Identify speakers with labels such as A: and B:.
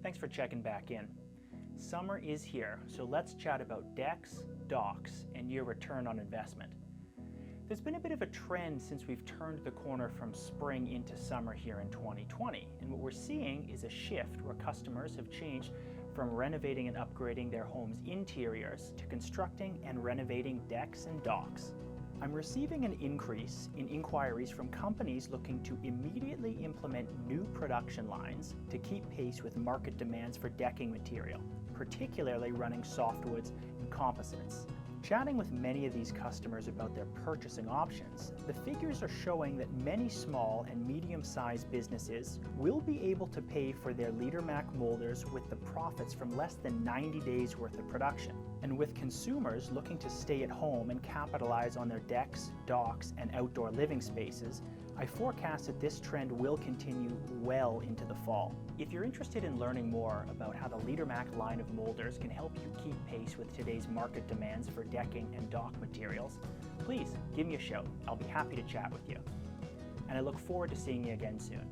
A: Thanks for checking back in. Summer is here, so let's chat about decks, docks, and your return on investment. There's been a bit of a trend since we've turned the corner from spring into summer here in 2020, and what we're seeing is a shift where customers have changed from renovating and upgrading their homes' interiors to constructing and renovating decks and docks. I'm receiving an increase in inquiries from companies looking to immediately implement new production lines to keep pace with market demands for decking material, particularly running softwoods and composites. Chatting with many of these customers about their purchasing options, the figures are showing that many small and medium-sized businesses will be able to pay for their Leadermac moulders with the profits from less than 90 days worth of production. And with consumers looking to stay at home and capitalize on their decks, docks, and outdoor living spaces, I forecast that this trend will continue well into the fall. If you're interested in learning more about how the Leadermac line of moulders can help you keep pace with today's market demands for decking and dock materials, please give me a shout. I'll be happy to chat with you. And I look forward to seeing you again soon.